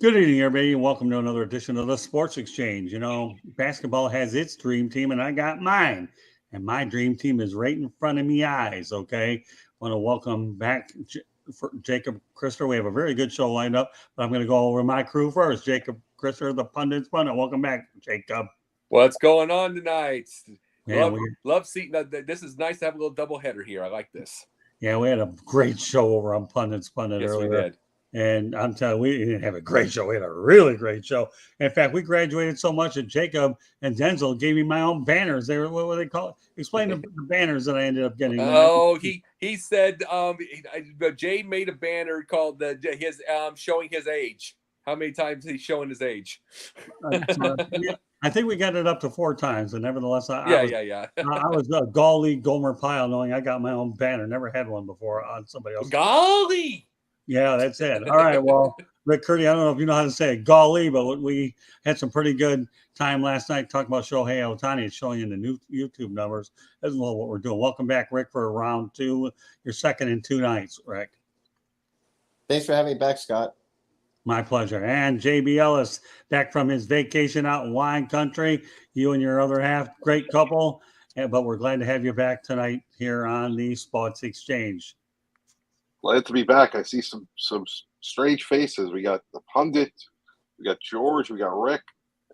Good evening, everybody, and welcome to another edition of the Sports Exchange. Basketball has its dream team, and I got mine. And my dream team is right in front of me eyes, okay? Want to welcome back Jacob Christer. We have a very good show lined up, but I'm going to go over my crew first. Jacob Christer, the pundit's pundit. Welcome back, Jacob. What's going on tonight? Yeah, love seeing that. This is nice to have a little doubleheader here. I like this. Yeah, we had a great show over on Pundit's Pundit Yes, earlier. we did. And I'm telling you, we didn't have a great show. We had a really great show. In fact, we graduated so much that Jacob and Denzel gave me my own banners. They were, what were they called? Explain the banners that I ended up getting. Oh, he said Jay made a banner called his showing his age. How many times he's showing his age? Yeah, I think we got it up to 4 times, and nevertheless, I was a golly Gomer Pyle, knowing I got my own banner. Never had one before on somebody else. Golly. Yeah, that's it. All right. Well, Rick Curdy, I don't know if you know how to say it, golly, but we had some pretty good time last night talking about Shohei Ohtani. It's showing in the new YouTube numbers. That's what we're doing. Welcome back, Rick, for round 2. Your second in 2 nights, Rick. Thanks for having me back, Scott. My pleasure. And JB Ellis, back from his vacation out in wine country. You and your other half, great couple. But we're glad to have you back tonight here on the Sports Exchange. Glad to be back. I see some strange faces. We got the pundit, we got George, we got Rick,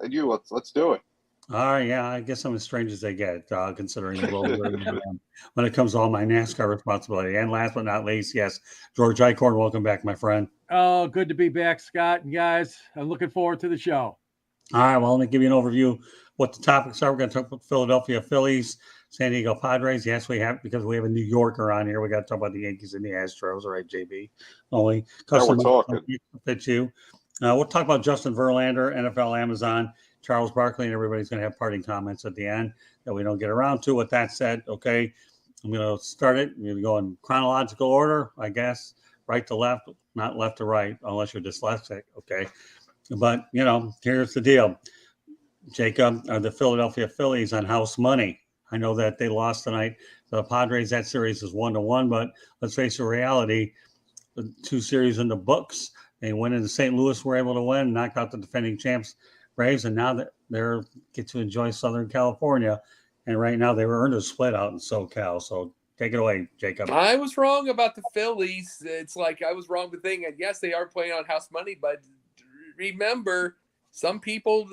and you. Let's do it. All right, yeah, I guess I'm as strange as they get, considering the role when it comes to all my NASCAR responsibility. And last but not least, yes, George Eichhorn, welcome back, my friend. Oh, good to be back, Scott and guys. I'm looking forward to the show. All right, well, let me give you an overview what the topics are. We're going to talk about Philadelphia Phillies, San Diego Padres. Yes, we have, because we have a New Yorker on here. We got to talk about the Yankees and the Astros. All right, JB. Only we're talking. Fit you. We'll talk about Justin Verlander, NFL Amazon, Charles Barkley, and everybody's going to have parting comments at the end that we don't get around to. With that said, okay, I'm going to start it. I'm going to go in chronological order, I guess, right to left, not left to right, unless you're dyslexic, okay? But, here's the deal. Jacob, the Philadelphia Phillies on house money. I know that they lost tonight. The Padres, that series is 1-1, but let's face the reality, the 2 series in the books. They went into St. Louis, were able to win, knocked out the defending champs Braves, and now that they're get to enjoy Southern California. And right now they were earned a split out in SoCal. So take it away, Jacob. I was wrong about the Phillies. It's like I was wrong with thinking, and yes, they are playing on house money, but remember, some people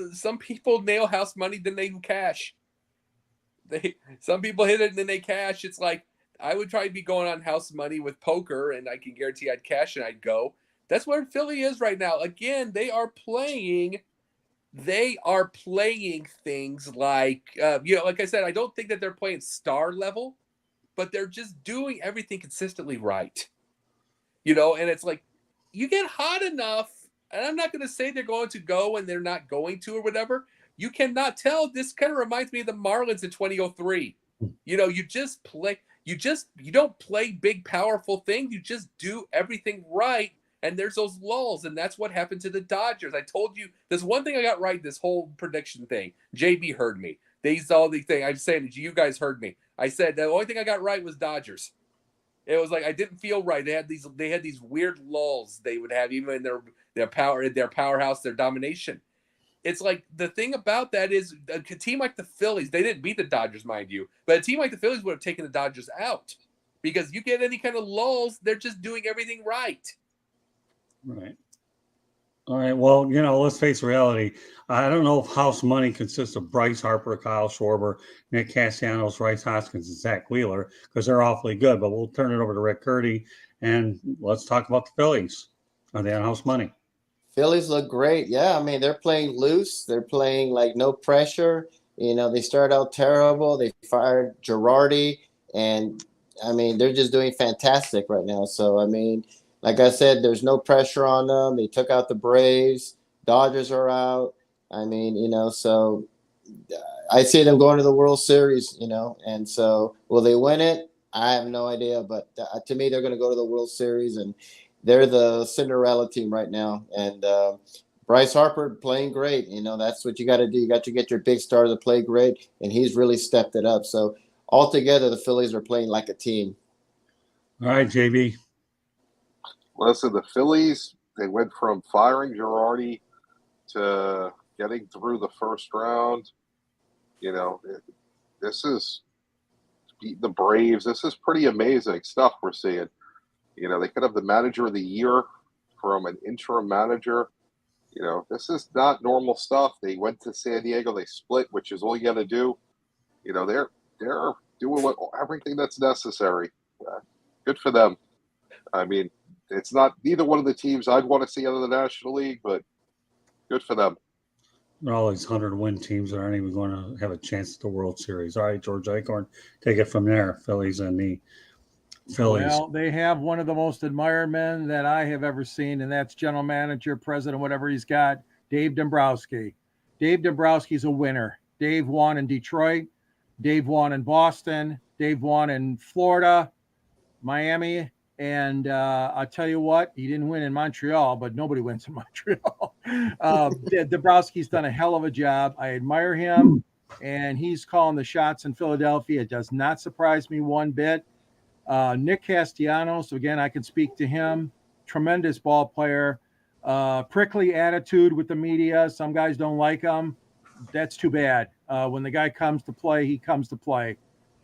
nail house money, then they cash. Some people hit it and then they cash. It's like I would try to be going on house money with poker, and I can guarantee I'd cash and I'd go. That's where Philly is right now. Again, they are playing things like like I said, I don't think that they're playing star level, but they're just doing everything consistently right. And it's like you get hot enough. And I'm not going to say they're going to go and they're not going to or whatever. You cannot tell. This kind of reminds me of the Marlins in 2003. You just play. You don't play big, powerful things. You just do everything right. And there's those lulls. And that's what happened to the Dodgers. I told you, there's one thing I got right, this whole prediction thing. JB heard me. These all the thing. I'm saying, you guys heard me. I said the only thing I got right was Dodgers. It was like I didn't feel right. They had these weird lulls they would have even in their powerhouse, their domination. It's like the thing about that is a team like the Phillies, they didn't beat the Dodgers, mind you, but a team like the Phillies would have taken the Dodgers out because you get any kind of lulls, they're just doing everything right. Right. All right. Well, let's face reality. I don't know if house money consists of Bryce Harper, Kyle Schwarber, Nick Castellanos, Bryce Hoskins, and Zach Wheeler because they're awfully good. But we'll turn it over to Rick Curdy and let's talk about the Phillies. Are they on house money? Phillies look great. Yeah, I mean, they're playing loose. They're playing like no pressure. They started out terrible. They fired Girardi, and I mean, they're just doing fantastic right now. So, I mean, like I said, there's no pressure on them. They took out the Braves. Dodgers are out. I mean, so I see them going to the World Series, and so will they win it? I have no idea, but to me, they're going to go to the World Series, and they're the Cinderella team right now. And Bryce Harper playing great. That's what you got to do. You got to get your big star to play great, and he's really stepped it up. So altogether, the Phillies are playing like a team. All right, JB. Listen, the Phillies they went from firing Girardi to getting through the first round. This is beating the Braves. This is pretty amazing stuff we're seeing. They could have the manager of the year from an interim manager. This is not normal stuff. They went to San Diego. They split, which is all you got to do. They're doing everything that's necessary. Good for them. I mean, it's not neither one of the teams I'd want to see out of the National League, but good for them. All these 100-win teams that aren't even going to have a chance at the World Series. All right, George Eichhorn, take it from there. Phillies. Well, they have one of the most admired men that I have ever seen, and that's general manager, president, whatever he's got, Dave Dombrowski. Dave Dombrowski's a winner. Dave won in Detroit. Dave won in Boston. Dave won in Florida, Miami. And I'll tell you what, he didn't win in Montreal, but nobody wins in Montreal. Dombrowski's done a hell of a job. I admire him, and he's calling the shots in Philadelphia. It does not surprise me one bit. Nick Castellanos, again, I can speak to him. Tremendous ball player. Prickly attitude with the media. Some guys don't like him. That's too bad. When the guy comes to play, he comes to play.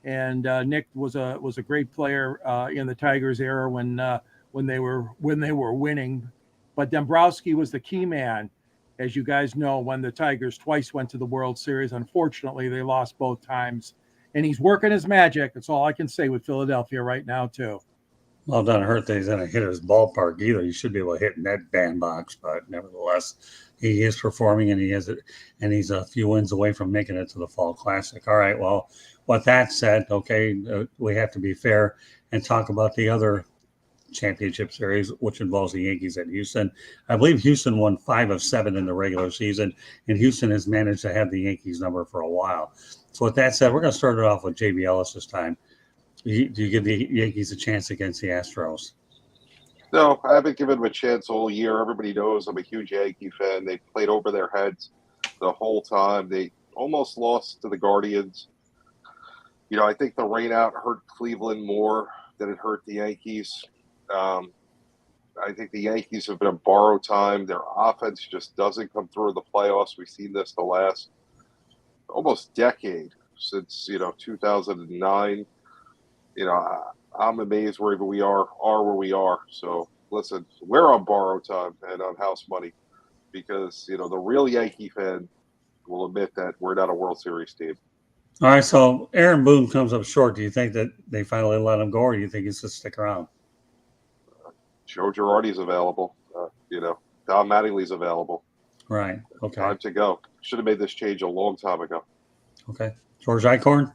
And Nick was a great player in the Tigers era when they were winning. But Dombrowski was the key man, as you guys know, when the Tigers twice went to the World Series. Unfortunately, they lost both times. And he's working his magic. That's all I can say with Philadelphia right now, too. Well, it doesn't hurt that he's in a hitter's ballpark either. You should be able to hit in that bandbox, but nevertheless, he is performing, and he's a few wins away from making it to the Fall Classic. All right, well, with that said, okay, we have to be fair and talk about the other championship series, which involves the Yankees at Houston. I believe Houston won 5 of 7 in the regular season, and Houston has managed to have the Yankees number for a while. So with that said, we're going to start it off with JB Ellis this time. Do you give the Yankees a chance against the Astros? No, I haven't given them a chance all year. Everybody knows I'm a huge Yankee fan. They played over their heads the whole time. They almost lost to the Guardians. I think the rainout hurt Cleveland more than it hurt the Yankees. I think the Yankees have been on borrowed time. Their offense just doesn't come through in the playoffs. We've seen this the last almost decade since 2009. I'm amazed wherever we are where we are. So listen, we're on borrowed time and on house money because the real Yankee fan will admit that we're not a World Series team. All right, so Aaron Boone comes up short. Do you think that they finally let him go, or do you think he's going to stick around? Joe Girardi's available. Don Mattingly's available. Right. Okay. Time to go. Should have made this change a long time ago. Okay. George Eichhorn?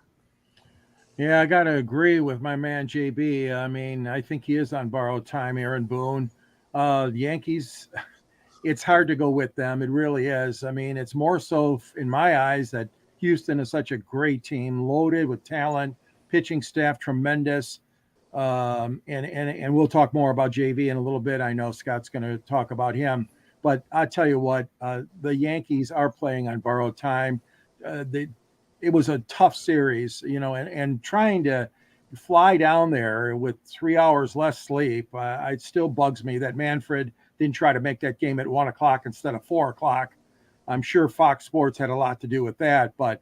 Yeah, I got to agree with my man, JB. I mean, I think he is on borrowed time, Aaron Boone. The Yankees, it's hard to go with them. It really is. I mean, it's more so in my eyes that Houston is such a great team, loaded with talent, pitching staff tremendous. And we'll talk more about JV in a little bit. I know Scott's going to talk about him, but I tell you what, the Yankees are playing on borrowed time. It was a tough series, and trying to fly down there with 3 hours less sleep. It still bugs me that Manfred didn't try to make that game at 1:00 instead of 4:00. I'm sure Fox Sports had a lot to do with that, but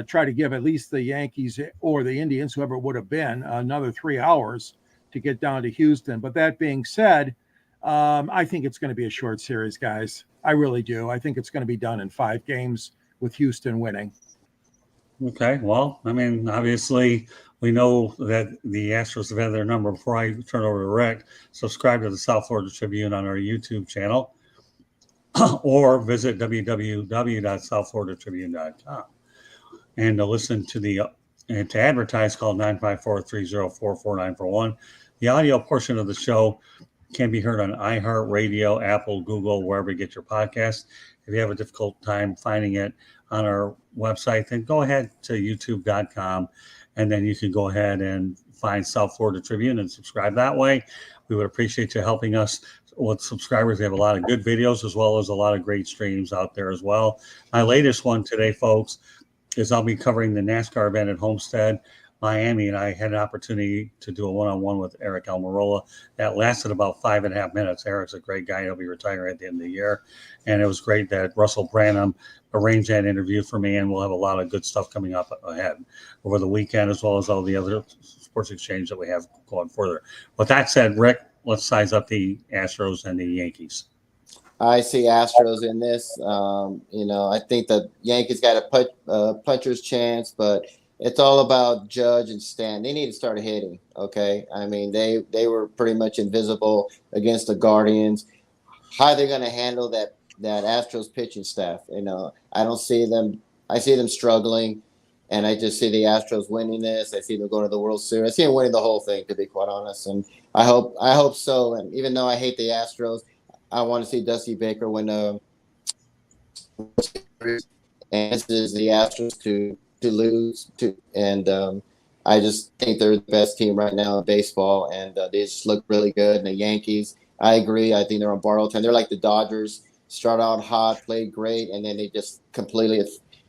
try to give at least the Yankees or the Indians, whoever it would have been, another 3 hours to get down to Houston. But that being said, I think it's going to be a short series, guys. I really do. I think it's going to be done in 5 games with Houston winning. Okay. Well, I mean, obviously, we know that the Astros have had their number. Before I turn over to Rick, subscribe to the South Florida Tribune on our YouTube channel or visit www.southfloridatribune.com and to listen to and to advertise, call 954-304-4941. The audio portion of the show can be heard on iHeartRadio, Apple, Google, wherever you get your podcasts. If you have a difficult time finding it on our website, then go ahead to youtube.com and then you can go ahead and find South Florida Tribune and subscribe that way. We would appreciate you helping us with subscribers. We have a lot of good videos as well as a lot of great streams out there as well. My latest one today, folks, is I'll be covering the NASCAR event at Homestead Miami, and I had an opportunity to do a one-on-one with Eric Almirola that lasted about 5.5 minutes. Eric's a great guy. He'll be retiring at the end of the year. And it was great that Russell Branham arranged that interview for me, and we'll have a lot of good stuff coming up ahead over the weekend, as well as all the other sports exchange that we have going further. With that said, Rick, let's size up the Astros and the Yankees. I see Astros in this. I think the Yankees got a puncher's chance, but it's all about Judge and Stan. They need to start hitting, okay? I mean, they were pretty much invisible against the Guardians. How are they going to handle that Astros pitching staff? I don't see them. I see them struggling, and I just see the Astros winning this. I see them going to the World Series. I see them winning the whole thing, to be quite honest, and I hope so. And even though I hate the Astros, I want to see Dusty Baker win the Series, and this is the Astros to lose to, and I just think they're the best team right now in baseball, and they just look really good. And the Yankees, I agree. I think they're on borrowed time. They're like the Dodgers, start out hot, played great, and then they just completely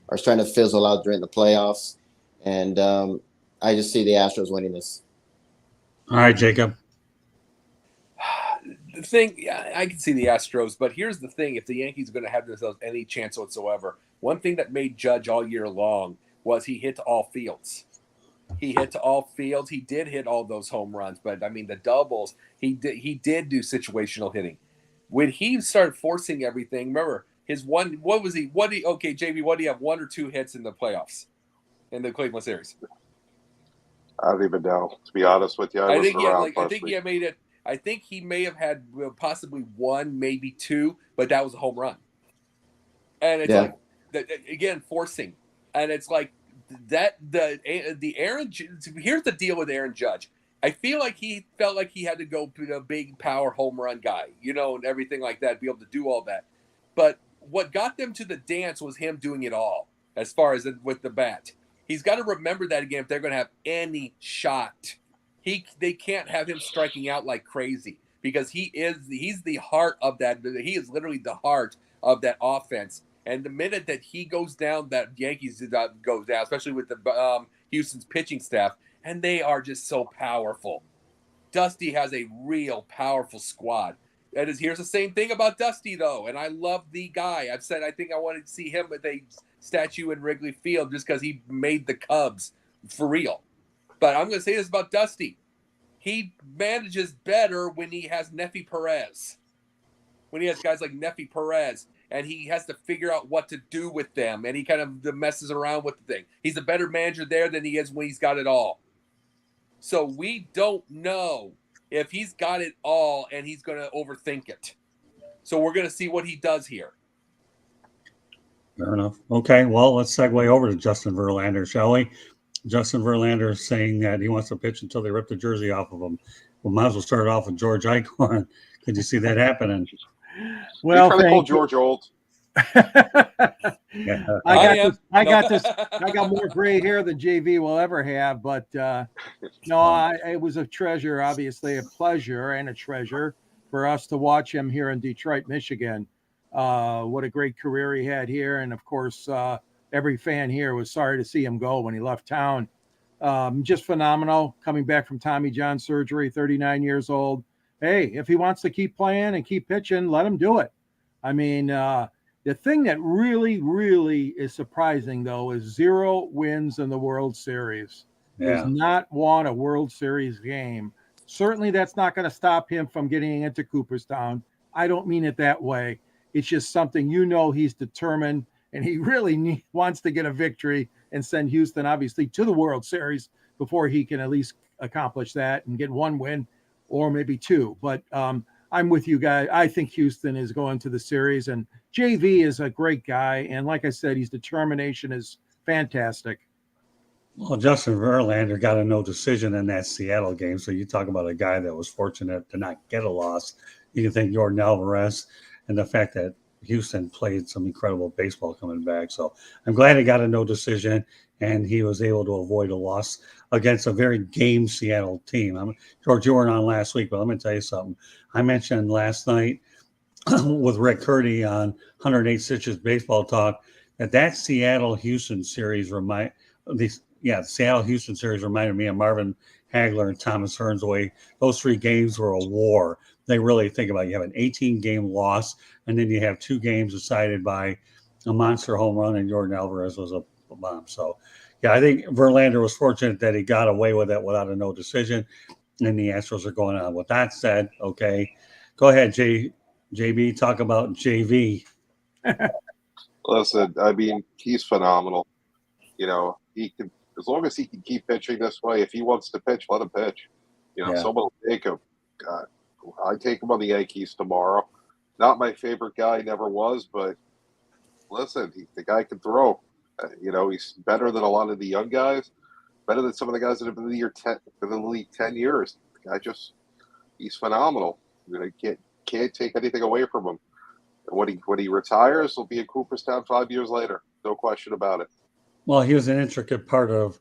are trying to fizzle out during the playoffs. And I just see the Astros winning this. All right, Jacob. The thing, yeah, I can see the Astros, but here's the thing: if the Yankees are going to have themselves any chance whatsoever, one thing that made Judge all year long was he hit to all fields. He hit to all fields. He did hit all those home runs, but I mean the doubles. He did do situational hitting. When he started forcing everything, remember his one. What was he? Okay, JB, what do you have? 1 or 2 hits in the playoffs in the Cleveland series? I don't even know, to be honest with you. I think he may have had possibly 1, maybe 2, but that was a home run. And it's like again forcing, and it's like that the Aaron. Here's the deal with Aaron Judge. I feel like he felt like he had to go to a big power home run guy, and everything like that, be able to do all that. But what got them to the dance was him doing it all, as far as with the bat. He's got to remember that again if they're going to have any shot. They can't have him striking out like crazy, because he's the heart of that. He is literally the heart of that offense. And the minute that he goes down, that Yankees goes down, especially with the Houston's pitching staff, and they are just so powerful. Dusty has a real powerful squad. Here's the same thing about Dusty, though, and I love the guy. I've said I think I wanted to see him with a statue in Wrigley Field just because he made the Cubs for real. But I'm going to say this about Dusty. He manages better when he has Nefi Perez. When he has guys like Nefi Perez, and he has to figure out what to do with them, and he kind of messes around with the thing. He's a better manager there than he is when he's got it all. So we don't know if he's got it all and he's going to overthink it. So we're going to see what he does here. Fair enough. Okay, well, let's segue over to Justin Verlander, shall we? Justin Verlander is saying that he wants to pitch until they rip the jersey off of him. Well, might as well start off with George Eichhorn. Could you see that happening? Well, trying to call George old. Yeah. I got more gray hair than JV will ever have, but it was a treasure, obviously a pleasure and a treasure for us to watch him here in Detroit, Michigan. What a great career he had here, and of course, every fan here was sorry to see him go when he left town. Just phenomenal, coming back from Tommy John surgery, 39 years old. Hey, if he wants to keep playing and keep pitching, let him do it. I mean, the thing that really, really is surprising, though, is 0 wins in the World Series. He has not won a World Series game. Certainly, that's not going to stop him from getting into Cooperstown. I don't mean it that way. It's just something, he's determined, and he really wants to get a victory and send Houston, obviously, to the World Series before he can at least accomplish that and get 1 win or maybe 2. But I'm with you guys. I think Houston is going to the series, and JV is a great guy. And like I said, his determination is fantastic. Well, Justin Verlander got a no decision in that Seattle game. So you talk about a guy that was fortunate to not get a loss. You can thank Jordan Alvarez and the fact that Houston played some incredible baseball coming back. So I'm glad he got a no decision and he was able to avoid a loss against a very game Seattle team. George, you weren't on last week, but let me tell you something. I mentioned last night with Rick Curdy on 108 Stitches Baseball Talk that Seattle-Houston series the Seattle-Houston series reminded me of Marvin Hagler and Thomas Hearns away. Those 3 games were a war. They really think about it. You have an 18-game loss, and then you have 2 games decided by a monster home run, and Jordan Alvarez was a bomb. So, yeah, I think Verlander was fortunate that he got away with it without a no decision, and the Astros are going on. With that said, okay, go ahead, JB, talk about JV. Listen, I mean, he's phenomenal. You know, he can, as long as he can keep pitching this way, if he wants to pitch, let him pitch. You know, someone will take him. God, I take him on the Yankees tomorrow. Not my favorite guy, never was, but listen, the guy can throw. You know, he's better than a lot of the young guys, better than some of the guys that have been in the league 10 years. The guy he's phenomenal. You know, can't take anything away from him. And when he retires, he'll be in Cooperstown 5 years later. No question about it. Well, he was an intricate part of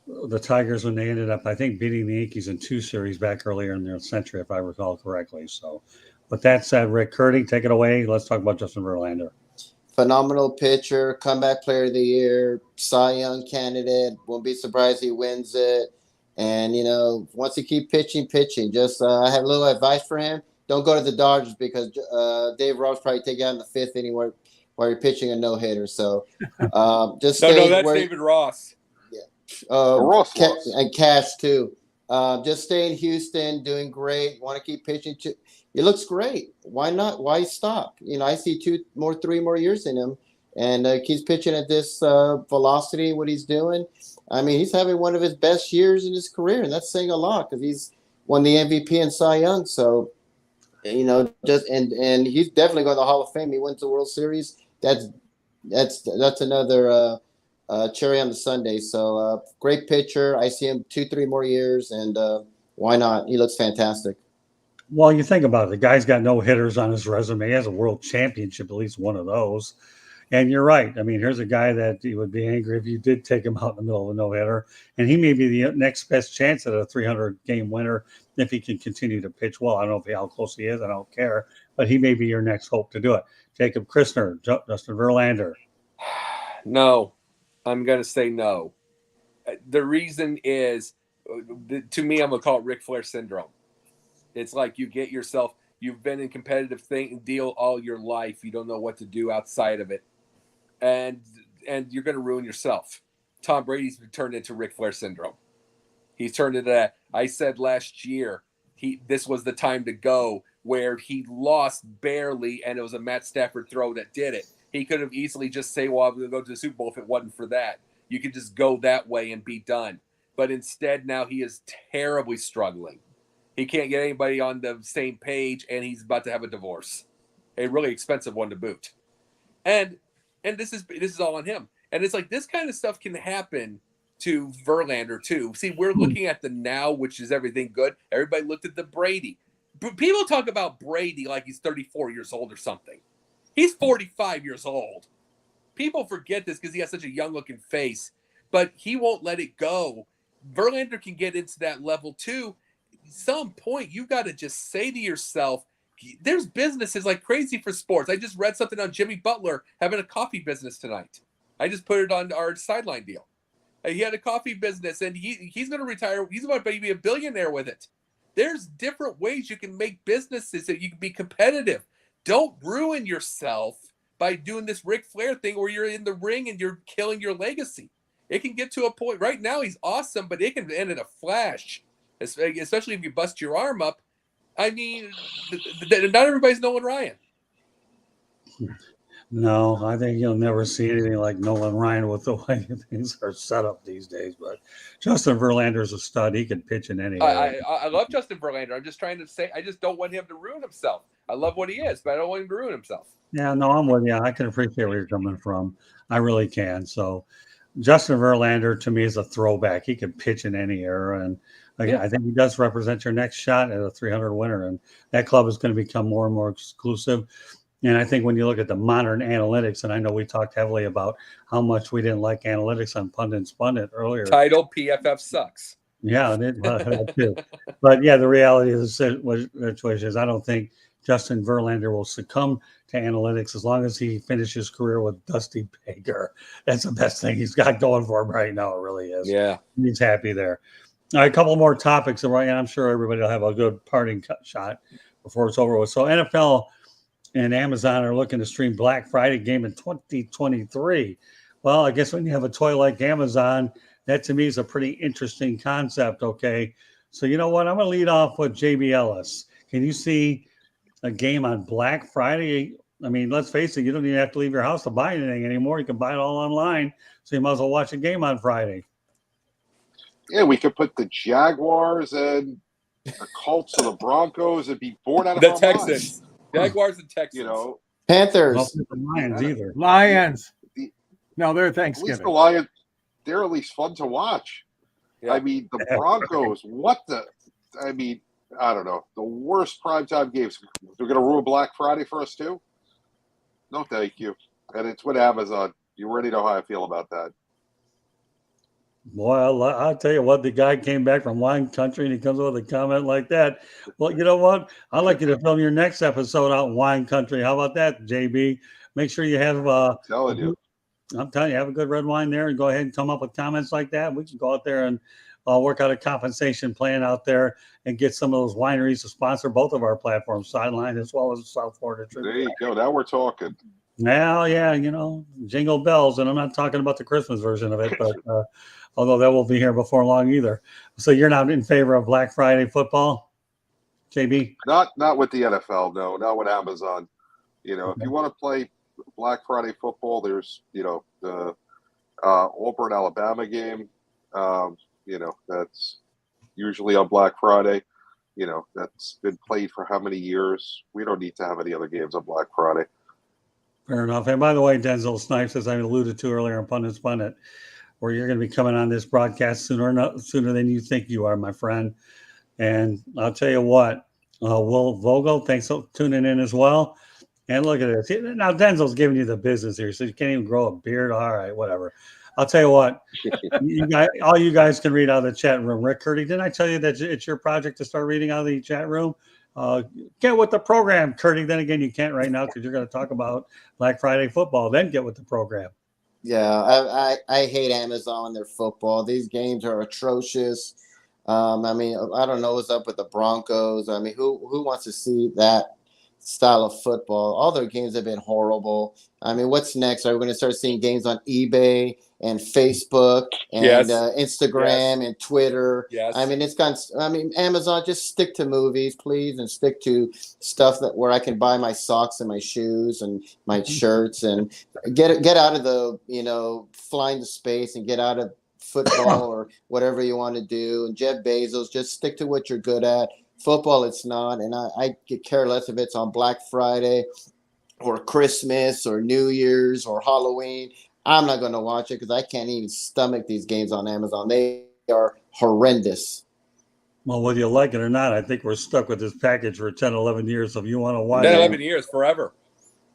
the Tigers when they ended up, I think, beating the Yankees in 2 series back earlier in their century, if I recall correctly. So, with that said, Rick Curdy, take it away. Let's talk about Justin Verlander. Phenomenal pitcher, comeback player of the year, Cy Young candidate. Won't be surprised he wins it. And, you know, once he keep pitching. Just I have a little advice for him. Don't go to the Dodgers because Dave Ross probably take you out in the 5th inning while you're pitching a no-hitter. So just no, that's David Ross. Ross and Cash too. Just stay in Houston, doing great. Want to keep pitching. It looks great. Why not? Why stop? You know, I see 3 more years in him, and keeps pitching at this velocity. What he's doing, I mean, he's having one of his best years in his career, and that's saying a lot because he's won the MVP and Cy Young. So, you know, and he's definitely going to the Hall of Fame. He went to the World Series. That's another cherry on the sundae. So great pitcher. I see him 2-3 more years, and why not? He looks fantastic. Well, you think about it. The guy's got no hitters on his resume. He has a world championship, at least one of those. And you're right. I mean, here's a guy that he would be angry if you did take him out in the middle of a no-hitter. And he may be the next best chance at a 300-game winner if he can continue to pitch well. I don't know how close he is. I don't care. But he may be your next hope to do it. Jacob Christner, Justin Verlander. No, I'm going to say no. The reason is, to me, I'm going to call it Ric Flair syndrome. It's like you've been in competitive deal all your life. You don't know what to do outside of it. And you're going to ruin yourself. Tom Brady's turned into Ric Flair syndrome. He's turned into that. I said last year, this was the time to go where he lost barely, and it was a Matt Stafford throw that did it. He could have easily just say, well, I'm going to go to the Super Bowl if it wasn't for that. You could just go that way and be done. But instead, now he is terribly struggling. He can't get anybody on the same page, and he's about to have a divorce, a really expensive one to boot. And this is all on him. And it's like this kind of stuff can happen to Verlander too. See, we're looking at the now, which is everything good. Everybody looked at the Brady. People talk about Brady like he's 34 years old or something. He's 45 years old. People forget this because he has such a young-looking face, but he won't let it go. Verlander can get into that level too. At some point, you've got to just say to yourself, there's businesses like crazy for sports. I just read something on Jimmy Butler having a coffee business tonight. I just put it on our sideline deal. He had a coffee business, and he's going to retire. He's about to be a billionaire with it. There's different ways you can make businesses that you can be competitive. Don't ruin yourself by doing this Ric Flair thing where you're in the ring and you're killing your legacy. It can get to a point. Right now, he's awesome, but it can end in a flash, especially if you bust your arm up. I mean, not everybody's Nolan Ryan. No, I think you'll never see anything like Nolan Ryan with the way things are set up these days. But Justin Verlander's a stud. He can pitch in any area. I love Justin Verlander. I'm just trying to say, I just don't want him to ruin himself. I love what he is, but I don't want him to ruin himself. Yeah, no, I'm with you. I can appreciate where you're coming from. I really can. So Justin Verlander, to me, is a throwback. He can pitch in any era. And again, I think he does represent your next shot at a 300 winner. And that club is going to become more and more exclusive. And I think when you look at the modern analytics, and I know we talked heavily about how much we didn't like analytics on Pundit and Spun It earlier. Title PFF sucks. Yeah, that too. But yeah, the reality of the situation is I don't think Justin Verlander will succumb to analytics as long as he finishes his career with Dusty Baker. That's the best thing he's got going for him right now. It really is. Yeah. He's happy there. All right, a couple more topics, and I'm sure everybody will have a good parting shot before it's over with. So NFL and Amazon are looking to stream Black Friday game in 2023. Well, I guess when you have a toy like Amazon, that to me is a pretty interesting concept, okay? So you know what? I'm going to lead off with JB Ellis. Can you see a game on Black Friday? I mean, let's face it, you don't even have to leave your house to buy anything anymore. You can buy it all online, so you might as well watch a game on Friday. Yeah, we could put the Jaguars and the Colts and the Broncos and be bored out of The our Texans. minds. Jaguars and Texans. You know, Panthers. Well, the Lions either. Lions. The- No, they're at least Thanksgiving. the Lions, they're at least fun to watch. Yeah. I mean, the Broncos, I don't know. The worst primetime games. They're going to ruin Black Friday for us too? No, thank you. And it's with Amazon. You already know how I feel about that. Boy, I'll tell you what, the guy came back from wine country and he comes with a comment like that. Well, you know what? I'd like you to film your next episode out in wine country. How about that, JB? Make sure you have I'm telling you. have a good red wine there and go ahead and come up with comments like that. We can go out there and work out a compensation plan out there and get some of those wineries to sponsor both of our platforms, Sideline as well as South Florida Tribute. There you go. Now we're talking. Now, yeah, jingle bells. And I'm not talking about the Christmas version of it, but although that won't be here before long either. So you're not in favor of Black Friday football, JB? Not with the NFL, no. Not with Amazon. If you want to play Black Friday football, there's, the Auburn, Alabama game. That's usually on Black Friday. That's been played for how many years? We don't need to have any other games on Black Friday. Fair enough. And by the way, Denzel Snipes, as I alluded to earlier on Pundits Pundit, where you're going to be coming on this broadcast sooner than you think you are, my friend. And I'll tell you what, Will Vogel, thanks for tuning in as well. And look at this. Now, Denzel's giving you the business here, so you can't even grow a beard. All right, whatever. I'll tell you what, all you guys can read out of the chat room. Rick Curdy, didn't I tell you that it's your project to start reading out of the chat room? Get with the program, Curdy. Then again, you can't right now because you're going to talk about Black Friday football. Then get with the program. Yeah, I hate Amazon and their football. These games are atrocious. I don't know what's up with the Broncos. I mean, who wants to see that style of football? All their games have been horrible. I mean, what's next? Are we going to start seeing games on eBay and Facebook and Instagram and Twitter? Yes. I mean, Amazon, just stick to movies, please, and stick to stuff where I can buy my socks and my shoes and my shirts and get out of the, flying to space and get out of football or whatever you want to do. And Jeff Bezos, just stick to what you're good at. Football, it's not, and I could care less if it's on Black Friday or Christmas or New Year's or Halloween. I'm not going to watch it because I can't even stomach these games on Amazon. They are horrendous. Well, whether you like it or not, I think we're stuck with this package for 10, 11 years. So if you want to watch 10, 11 years, forever.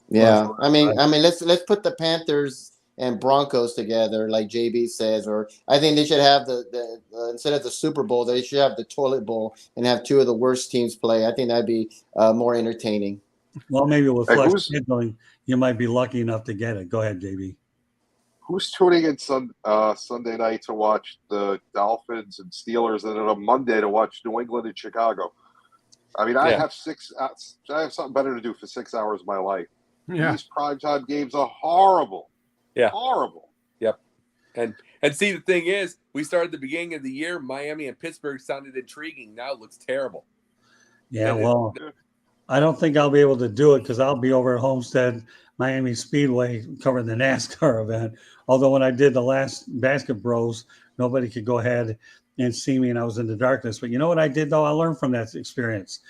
Yeah, I mean, let's put the Panthers and Broncos together, like JB says, or I think they should have the instead of the Super Bowl, they should have the toilet bowl and have two of the worst teams play. I think that'd be more entertaining. Well, maybe with flex scheduling, you might be lucky enough to get it. Go ahead, JB. Who's tuning in Sunday night to watch the Dolphins and Steelers, and then on Monday to watch New England and Chicago? I mean, I have something better to do for 6 hours of my life. Yeah. These primetime games are horrible. Yeah. Horrible. Yep. And see, the thing is, we started the beginning of the year, Miami and Pittsburgh sounded intriguing. Now it looks terrible. Yeah, well, I don't think I'll be able to do it because I'll be over at Homestead Miami Speedway covering the NASCAR event. Although when I did the last Basket Bros, nobody could go ahead and see me and I was in the darkness. But you know what I did, though? I learned from that experience.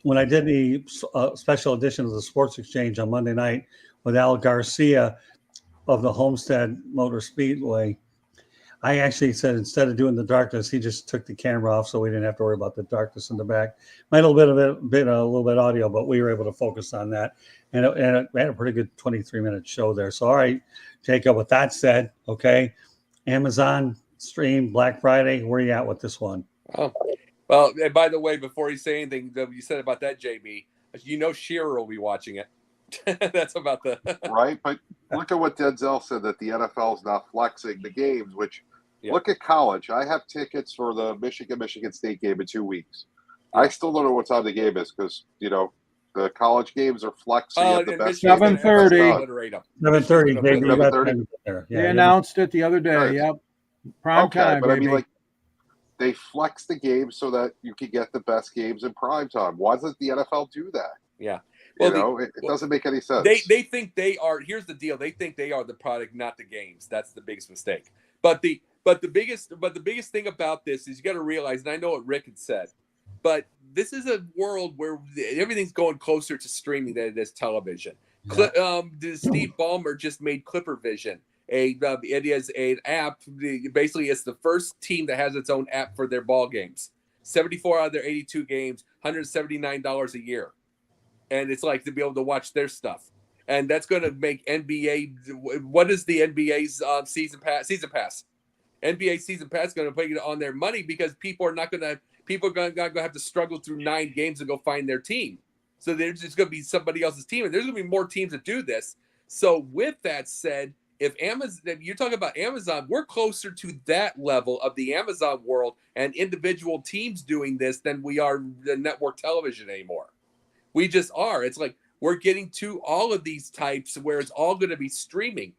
When I did the special edition of the Sports Exchange on Monday night with Al Garcia of the Homestead Motor Speedway, I actually said instead of doing the darkness, he just took the camera off so we didn't have to worry about the darkness in the back. Might a little bit audio, but we were able to focus on that. And it had a pretty good 23-minute show there. So, all right, Jacob, with that said, okay, Amazon stream Black Friday, where are you at with this one? Oh. Well, and by the way, before you say anything that you said about that, JB, Shearer will be watching it. That's about the right. But look at what Denzel said, that the NFL is not flexing the games. Which look at college. I have tickets for the Michigan State game in 2 weeks. Yeah. I still don't know what time the game is because the college games are flexed. So you have the best 7:30. 7:30. Baby, 7:30. They announced it the other day. Nice. Yep, prime time. But baby. I mean, like, they flex the game so that you can get the best games in prime time. Why doesn't the NFL do that? Yeah. Well, it doesn't make any sense. They think they are. Here's the deal. They think they are the product, not the games. That's the biggest mistake. But the biggest thing about this is you got to realize, and I know what Rick had said, but this is a world where everything's going closer to streaming than it is television. Yeah. Steve Ballmer just made ClipperVision. It is an app. Basically, it's the first team that has its own app for their ball games. 74 out of their 82 games, $179 a year. And it's like to be able to watch their stuff. And that's going to make NBA. What is the NBA's season pass? NBA season pass is going to put it on their money because people are going to have to struggle through 9 games to go find their team. So there's just going to be somebody else's team, and there's going to be more teams that do this. So with that said, if you're talking about Amazon, we're closer to that level of the Amazon world and individual teams doing this than we are the network television anymore. We just are. It's like we're getting to all of these types where it's all going to be streaming.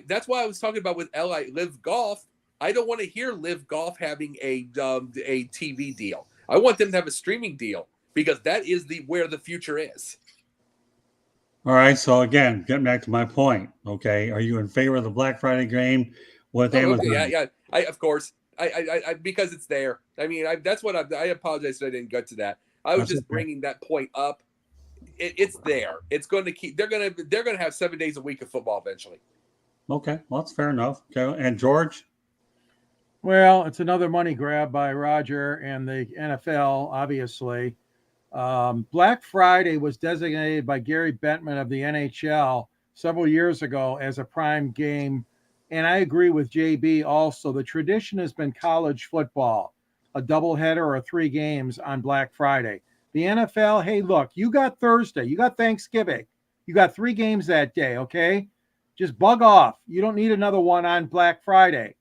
That's why I was talking about with Live Golf. I don't want to hear Live Golf having a TV deal. I want them to have a streaming deal because that is where the future is. All right. So again, getting back to my point. Okay, are you in favor of the Black Friday game with Amazon? Yeah. Of course. I because it's there. I mean, that's what I apologize that I didn't get to that. I was just bringing that point up. It's there. It's going to keep. They're going to have 7 days a week of football eventually. Okay, well, that's fair enough. Okay, and George. Well, it's another money grab by Roger and the NFL, obviously. Black Friday was designated by Gary Bettman of the NHL several years ago as a prime game. And I agree with JB also. The tradition has been college football, a doubleheader or 3 games on Black Friday. The NFL, hey, look, you got Thursday, you got Thanksgiving, you got 3 games that day, okay? Just bug off. You don't need another one on Black Friday.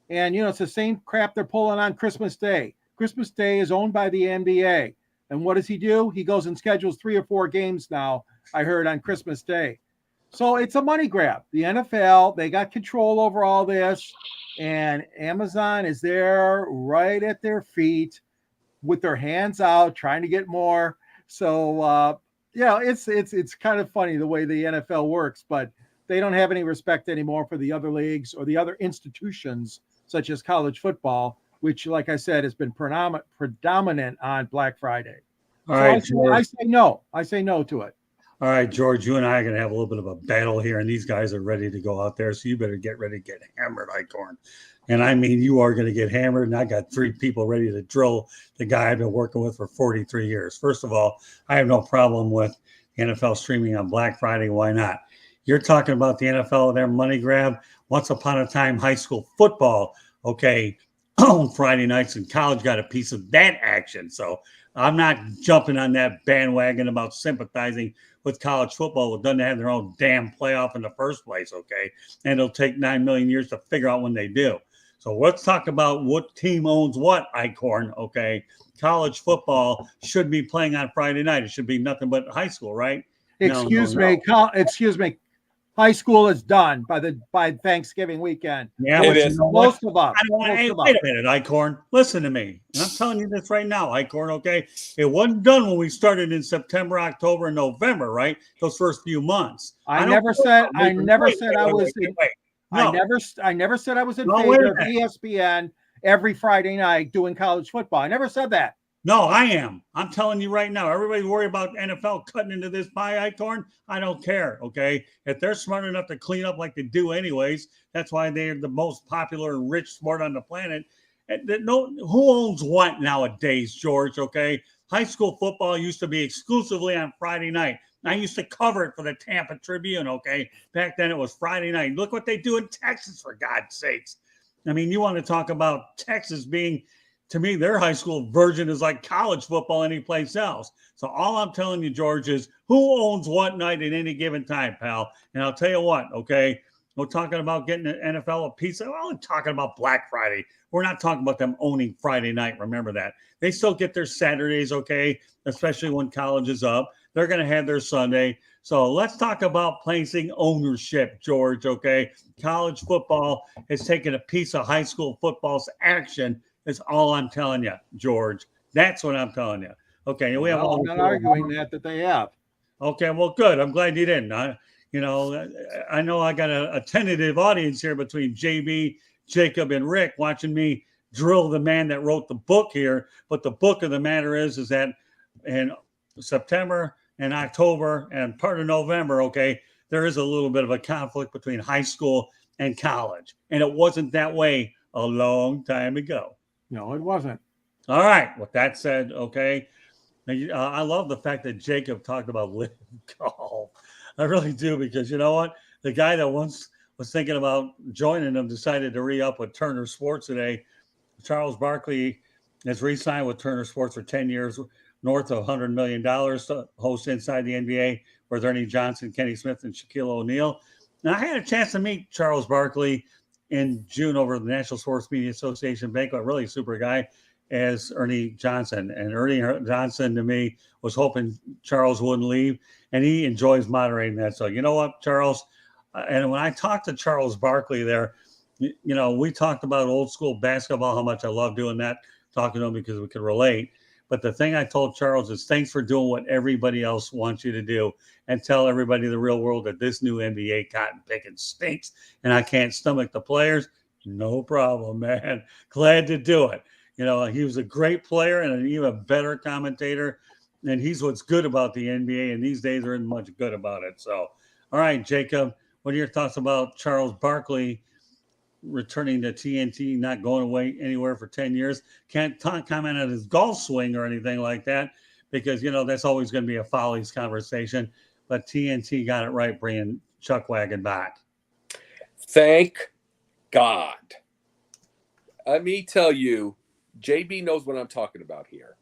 And, it's the same crap they're pulling on Christmas Day. Christmas Day is owned by the NBA. And what does he do? He goes and schedules 3 or 4 games now, I heard, on Christmas Day. So it's a money grab. The NFL, they got control over all this. And Amazon is there right at their feet with their hands out, trying to get more. So, it's kind of funny the way the NFL works, but they don't have any respect anymore for the other leagues or the other institutions, such as college football, which, like I said, has been predominant on Black Friday. All right, I say no. I say no to it. All right, George, you and I are going to have a little bit of a battle here, and these guys are ready to go out there, so you better get ready to get hammered, Icorn. And I mean, you are going to get hammered, and I got 3 people ready to drill the guy I've been working with for 43 years. First of all, I have no problem with NFL streaming on Black Friday. Why not? You're talking about the NFL and their money grab. Once upon a time, high school football, okay, on Friday nights, and college got a piece of that action. So I'm not jumping on that bandwagon about sympathizing with college football. It doesn't have their own damn playoff in the first place, okay? And it'll take 9 million years to figure out when they do. So let's talk about what team owns what, Icorn, okay? College football should be playing on Friday night. It should be nothing but high school, right? Excuse me. High school is done by Thanksgiving weekend. Yeah, it is. Most of us. Wait a minute, Icorn. Listen to me. And I'm telling you this right now, Icorn, okay? It wasn't done when we started in September, October, and November, right? Those first few months. I never said I was in favor of ESPN every Friday night doing college football. I never said that. No, I am. I'm telling you right now. Everybody worry about NFL cutting into this pie, Icorn. I don't care, okay? If they're smart enough to clean up like they do anyways, that's why they're the most popular and rich sport on the planet. Who owns what nowadays, George, okay? High school football used to be exclusively on Friday night. I used to cover it for the Tampa Tribune, okay? Back then it was Friday night. Look what they do in Texas, for God's sakes. I mean, you want to talk about Texas being To me, their high school version is like college football any place else. So all I'm telling you, George, is who owns what night at any given time, pal. And I'll tell you what, okay, we're talking about getting the NFL a piece. We're only talking about Black Friday. We're not talking about them owning Friday night. Remember that. They still get their Saturdays, okay, especially when college is up. They're going to have their Sunday. So let's talk about placing ownership, George, okay? College football has taken a piece of high school football's action. That's all I'm telling you, George. That's what I'm telling you. Okay, we have. I'm not arguing that they have. Okay, well, good. I'm glad you didn't. I know I got a tentative audience here between JB, Jacob, and Rick watching me drill the man that wrote the book here. But the book of the matter is that in September and October and part of November, okay, there is a little bit of a conflict between high school and college. And it wasn't that way a long time ago. No, it wasn't. All right. With that said, okay, I love the fact that Jacob talked about live golf. I really do, because you know what? The guy that once was thinking about joining them decided to re-up with Turner Sports today. Charles Barkley has re-signed with Turner Sports for 10 years, north of $100 million to host Inside the NBA with Ernie Johnson, Kenny Smith, and Shaquille O'Neal. Now, I had a chance to meet Charles Barkley in June over the National Sports Media Association banquet. Really super guy as Ernie Johnson. And Ernie Johnson, to me, was hoping Charles wouldn't leave, and he enjoys moderating that. So, you know what, Charles? And when I talked to Charles Barkley there, we talked about old school basketball, how much I love doing that, talking to him because we could relate. But the thing I told Charles is thanks for doing what everybody else wants you to do, and tell everybody in the real world that this new NBA cotton picking stinks and I can't stomach the players. No problem, man. Glad to do it. He was a great player and an even better commentator. And he's what's good about the NBA. And these days there isn't much good about it. So, all right, Jacob, what are your thoughts about Charles Barkley returning to TNT, not going away anywhere for 10 years? Can't comment on his golf swing or anything like that, because, that's always going to be a Follies conversation. But TNT got it right, bringing Chuck Wagon back. Thank God. Let me tell you, JB knows what I'm talking about here.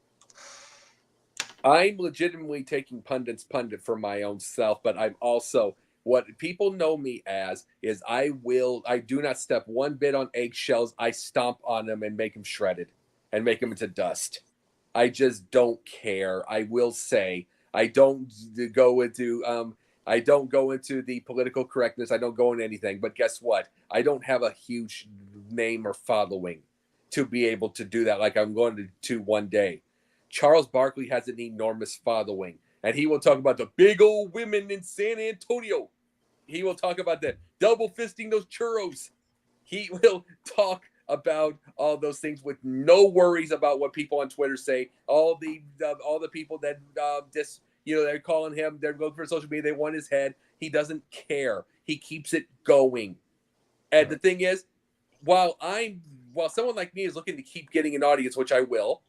I'm legitimately taking pundit for my own self, but I'm also, what people know me as is I do not step one bit on eggshells. I stomp on them and make them shredded and make them into dust. I just don't care. I will say, I don't go into the political correctness. I don't go into anything. But guess what? I don't have a huge name or following to be able to do that like I'm going to one day. Charles Barkley has an enormous following, and he will talk about the big old women in San Antonio. He will talk about that double fisting those churros. He will talk about all those things with no worries about what people on Twitter say. All the people that they're calling him, they're looking for social media, they want his head. He doesn't care. He keeps it going. And the thing is, while someone like me is looking to keep getting an audience, which I will,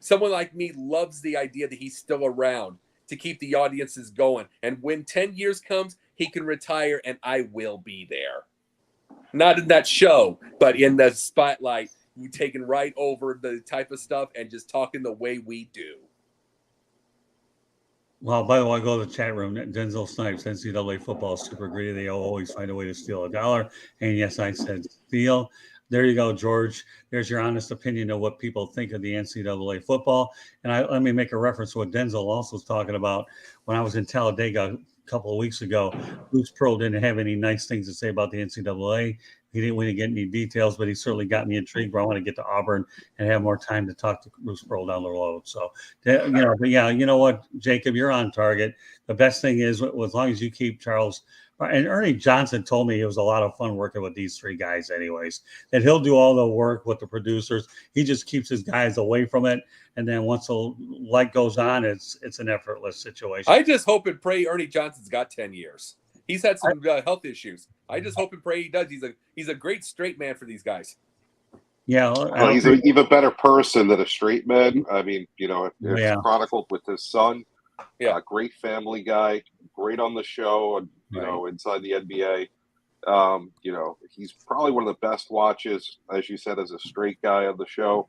someone like me loves the idea that he's still around to keep the audiences going. And when 10 years comes, he can retire and I will be there. Not in that show, but in the spotlight, we taking right over the type of stuff and just talking the way we do. Well, by the way, go to the chat room. Denzel Snipes, NCAA football is super greedy. They always find a way to steal $1. And yes, I said steal. There you go, George. There's your honest opinion of what people think of the NCAA football. And let me make a reference to what Denzel also was talking about. When I was in Talladega a couple of weeks ago, Bruce Pearl didn't have any nice things to say about the NCAA. We didn't get any details, but he certainly got me intrigued. But I want to get to Auburn and have more time to talk to Bruce Pearl down the road. So, but yeah, you know what, Jacob, you're on target. The best thing is, as long as you keep Charles. And Ernie Johnson told me it was a lot of fun working with these three guys anyways, that he'll do all the work with the producers. He just keeps his guys away from it. And then once the light goes on, it's an effortless situation. I just hope and pray Ernie Johnson's got 10 years. He's had some health issues. I just hope and pray he does. He's a great straight man for these guys. Yeah. He's an even better person than a straight man. I mean, it's chronicled with his son. Yeah. Great family guy, great on the show, and inside the NBA. He's probably one of the best watches, as you said, as a straight guy on the show.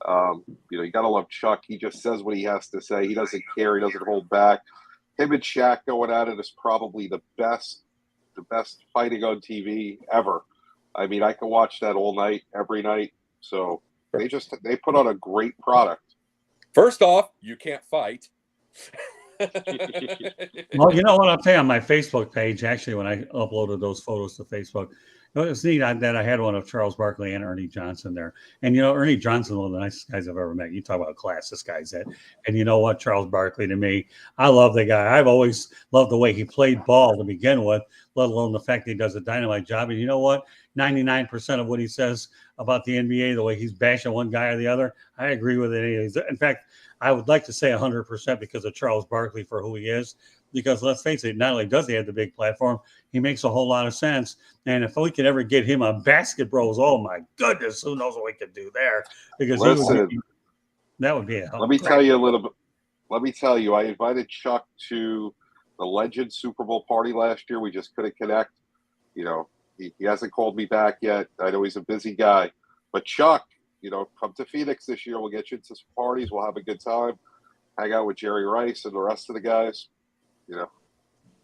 You got to love Chuck. He just says what he has to say. He doesn't care. He doesn't hold back. Him and Shaq going at it is probably the best fighting on TV ever. I mean, I can watch that all night, every night. So they put on a great product. First off, you can't fight. Well, you know what? I'll tell you on my Facebook page, actually, when I uploaded those photos to Facebook, it's neat that I had one of Charles Barkley and Ernie Johnson there. And, Ernie Johnson, one of the nicest guys I've ever met. You talk about class, this guy's at. And you know what? Charles Barkley, to me, I love the guy. I've always loved the way he played ball to begin with, let alone the fact that he does a dynamite job. And you know what? 99% of what he says about the NBA, the way he's bashing one guy or the other, I agree with it. In fact, I would like to say 100% because of Charles Barkley for who he is. Because let's face it, not only does he have the big platform, he makes a whole lot of sense. And if we could ever get him on Basket Bros, oh my goodness, who knows what we could do there? Because that would be a Let me tell you a little bit. Let me tell you, I invited Chuck to the Legends Super Bowl party last year. We just couldn't connect. He hasn't called me back yet. I know he's a busy guy. But Chuck, come to Phoenix this year. We'll get you into some parties. We'll have a good time. Hang out with Jerry Rice and the rest of the guys.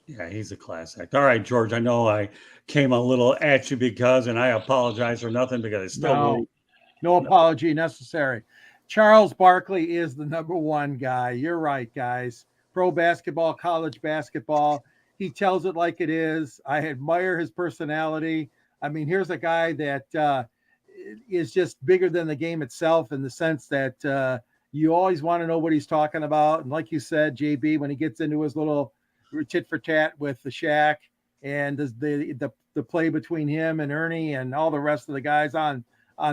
Yeah, he's a class act. All right, George, I know I came a little at you and I apologize for nothing because I still no apology necessary. Charles Barkley is the number one guy. You're right, guys. Pro basketball, college basketball. He tells it like it is. I admire his personality. I mean, here's a guy that is just bigger than the game itself in the sense that you always want to know what he's talking about. And like you said, JB, when he gets into his little tit for tat with the Shaq and the play between him and Ernie and all the rest of the guys on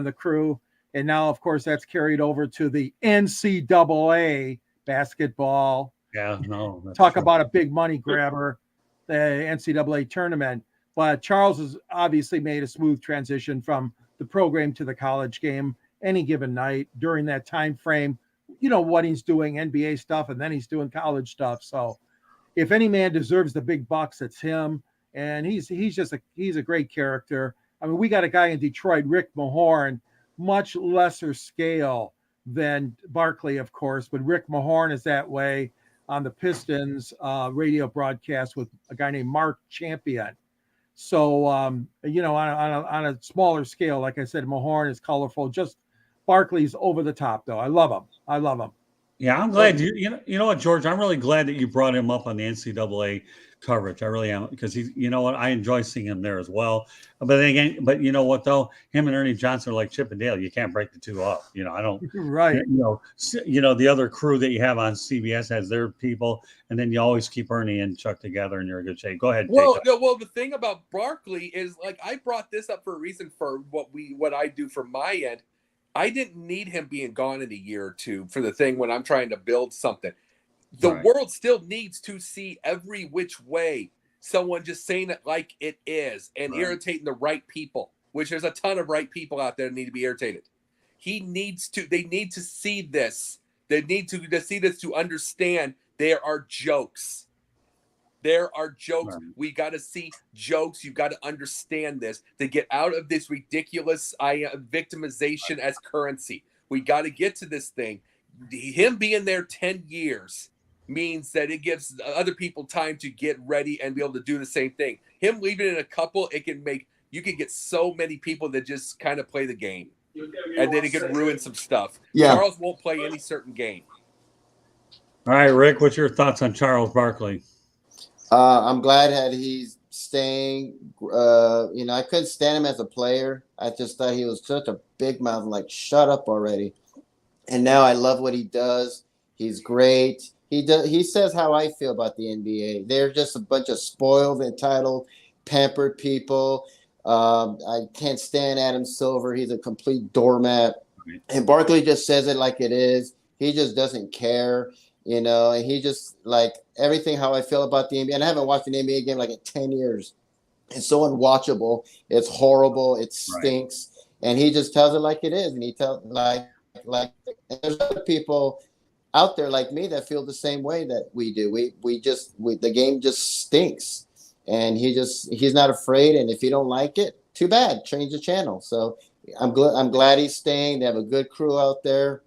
the crew. And now, of course, that's carried over to the NCAA basketball. Yeah, no. Talk about a big money grabber, the NCAA tournament. But Charles has obviously made a smooth transition from the program to the college game any given night during that time frame. What he's doing, NBA stuff, and then he's doing college stuff. So if any man deserves the big bucks, it's him. And he's a great character. I mean, we got a guy in Detroit, Rick Mahorn, much lesser scale than Barkley, of course, but Rick Mahorn is that way on the Pistons radio broadcast with a guy named Mark Champion. So, on a smaller scale, like I said, Mahorn is colorful. Just Barkley's over the top, though. I love him. Yeah, I'm glad you know what, George, I'm really glad that you brought him up on the NCAA coverage. I really am, because I enjoy seeing him there as well. But you know what though, him and Ernie Johnson are like Chip and Dale. You can't break the two up. I don't. Right. The other crew that you have on CBS has their people, and then you always keep Ernie and Chuck together, and you're in good shape. Go ahead. Well, the thing about Barkley is, like, I brought this up for a reason for what I do from my end. I didn't need him being gone in a year or two for the thing when I'm trying to build something. The world still needs to see every which way someone just saying it like it is and irritating the right people, which there's a ton of right people out there that need to be irritated. They need to see this. They need to see this to understand there are jokes. There are jokes. Right. We got to see jokes. You got to understand this to get out of this ridiculous victimization as currency. We got to get to this thing. Him being there 10 years means that it gives other people time to get ready and be able to do the same thing. Him leaving in a couple, you can get so many people that just kind of play the game. And then it could ruin some stuff. Yeah. Charles won't play any certain game. All right, Rick, what's your thoughts on Charles Barkley? I'm glad that he's staying. I couldn't stand him as a player. I just thought he was such a big mouth, like, shut up already. And now I love what he does. He's great. He says how I feel about the NBA. They're just a bunch of spoiled, entitled, pampered people. I can't stand Adam Silver. He's a complete doormat. And Barkley just says it like it is. He just doesn't care. And he just, like, everything how I feel about the NBA. And I haven't watched an NBA game like in 10 years. It's so unwatchable. It's horrible. It stinks. Right. And he just tells it like it is. And he tells like and there's other people out there like me that feel the same way that we do. The game just stinks. And he's not afraid. And if you don't like it, too bad. Change the channel. So I'm glad he's staying. They have a good crew out there.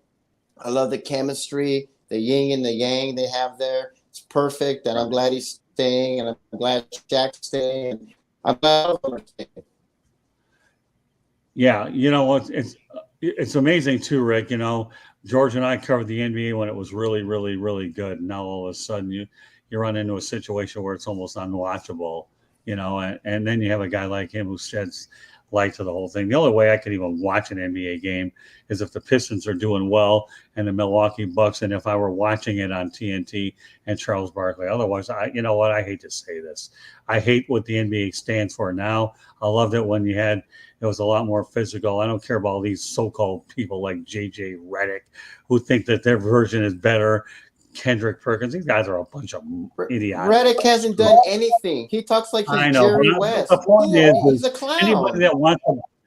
I love the chemistry, the yin and the yang they have there. It's perfect, and I'm glad he's staying, and I'm glad Shaq's staying, and I'm glad all of them are staying. Yeah, it's amazing too, Rick. George and I covered the NBA when it was really, really, really good. Now all of a sudden you run into a situation where it's almost unwatchable. And then you have a guy like him who sheds light to the whole thing. The only way I could even watch an NBA game is if the Pistons are doing well and the Milwaukee Bucks, and if I were watching it on TNT and Charles Barkley. Otherwise, I hate to say this. I hate what the NBA stands for now. I loved it when it was a lot more physical. I don't care about all these so-called people like JJ Redick who think that their version is better. Kendrick Perkins, these guys are a bunch of idiots. Redick hasn't done anything. He talks like he's Jerry West. The point is he's a clown.